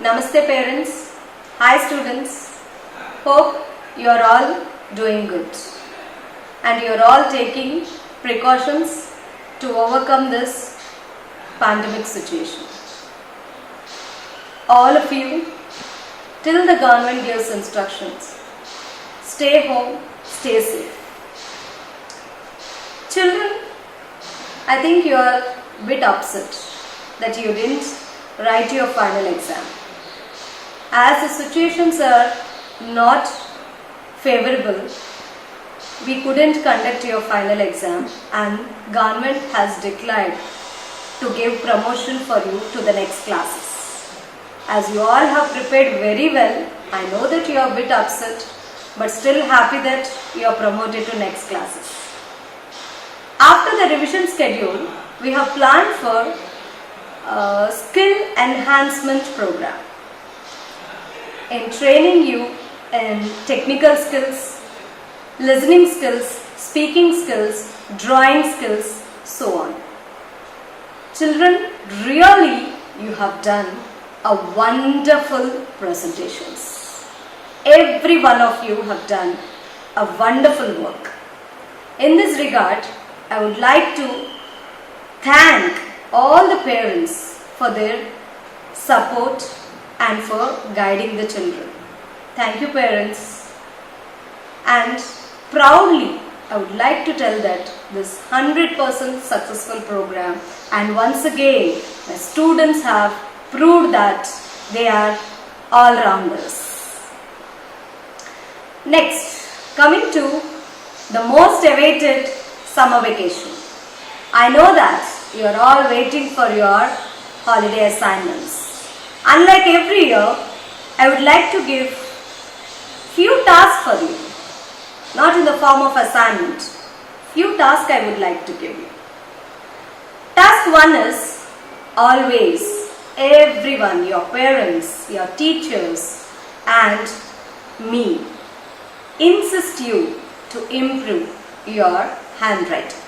Namaste parents. Hi students. Hope you are all doing good and you are all taking precautions to overcome this pandemic situation. All of you, till the government gives instructions, stay home, stay safe. Children, I think you are a bit upset that you didn't write your final exam. As the situations are not favorable, we couldn't conduct your final exam and government has declared to give promotion for you to the next classes. As you all have prepared very well, I know that you are a bit upset, but still happy that you are promoted to next classes. After the revision schedule, we have planned for a skill enhancement program in training you in technical skills, listening skills, speaking skills, drawing skills, so on. Children, really you have done a wonderful presentations. Every one of you have done a wonderful work. In this regard, I would like to thank all the parents for their support and for guiding the children. Thank you parents. And proudly I would like to tell that this 100% successful program, and once again my students have proved that they are all-rounders. Next, coming to the most awaited summer vacation. I know that you are all waiting for your holiday assignments. Unlike every year, I would like to give few tasks for you, not in the form of assignment. Few tasks I would like to give you. Task 1 is always everyone, your parents, your teachers and me, insist you to improve your handwriting.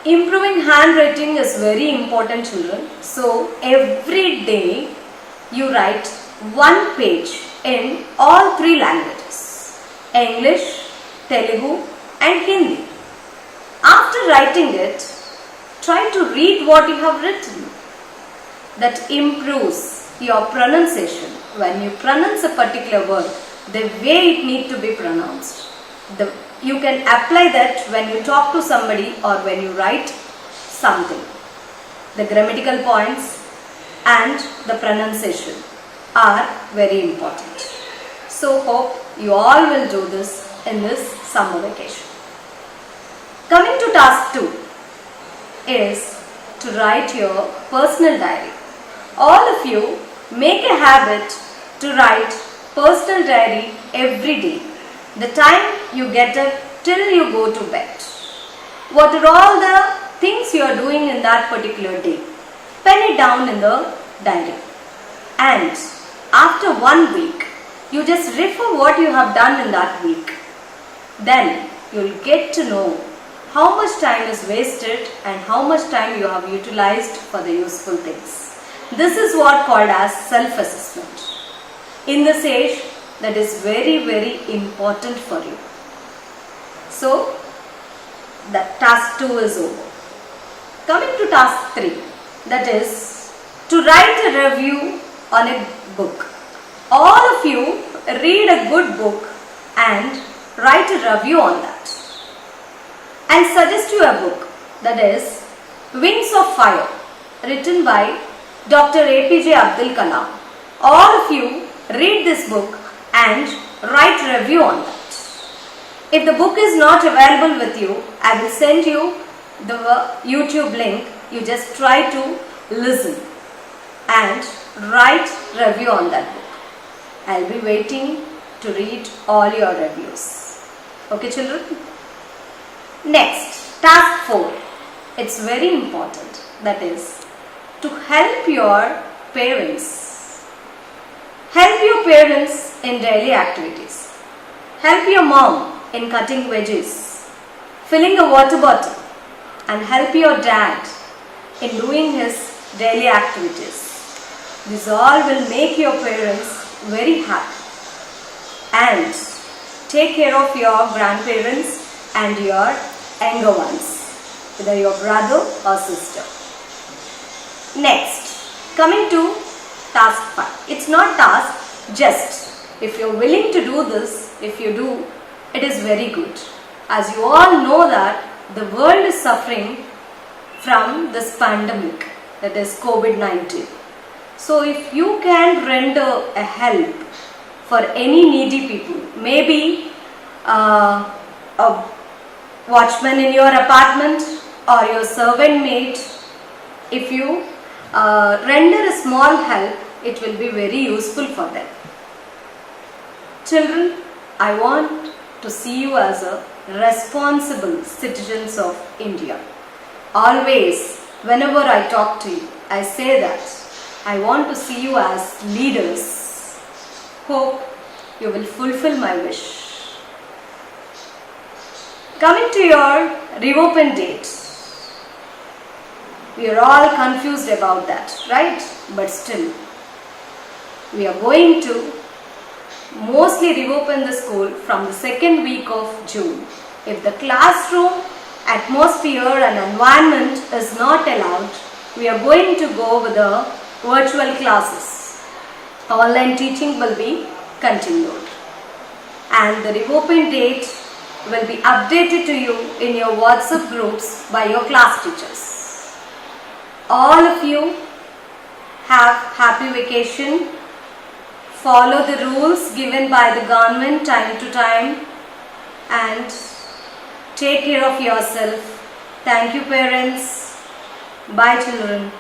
Improving handwriting is very important, children. So every day you write one page in all 3 languages, English, Telugu and Hindi. After writing it, try to read what you have written. That improves your pronunciation. When you pronounce a particular word, the way it needs to be pronounced. You can apply that when you talk to somebody or when you write something. The grammatical points and the pronunciation are very important. So hope you all will do this in this summer vacation. Coming to task 2 is to write your personal diary. All of you make a habit to write personal diary every day. The time you get up till you go to bed. What are all the things you are doing in that particular day? Pen it down in the diary. And after 1 week, you just refer what you have done in that week. Then you will get to know how much time is wasted and how much time you have utilized for the useful things. This is what called as self-assessment. In this age, that is very, very important for you. So, the task 2 is over. Coming to task 3, that is to write a review on a book. All of you read a good book and write a review on that. I'll suggest you a book, that is Wings of Fire, written by Dr. APJ Abdul Kalam. All of you read this book and write a review on that. If the book is not available with you, I will send you the YouTube link. You just try to listen and write review on that book. I'll be waiting to read all your reviews. Okay children? Next, task 4. It's very important. That is to help your parents. Help your parents in daily activities. Help your mom in cutting veggies, filling a water bottle, and help your dad in doing his daily activities. This all will make your parents very happy. And take care of your grandparents and your younger ones, whether your brother or sister. Next, coming to task 5. It's not task, just if you're willing to do this, if you do, it is very good. As you all know that the world is suffering from this pandemic, that is COVID-19. So if you can render a help for any needy people, maybe a watchman in your apartment or your servant maid, if you render a small help, it will be very useful for them. Children, I want to see you as a responsible citizens of India. Always, whenever I talk to you, I say that I want to see you as leaders. Hope you will fulfill my wish. Coming to your reopen date, we are all confused about that, right? But still, we are going to mostly reopen the school from the second week of June. If the classroom atmosphere and environment is not allowed, we are going to go with the virtual classes. Online teaching will be continued. And the reopen date will be updated to you in your WhatsApp groups by your class teachers. All of you have happy vacation. Follow the rules given by the government time to time and take care of yourself. Thank you, parents. Bye, children.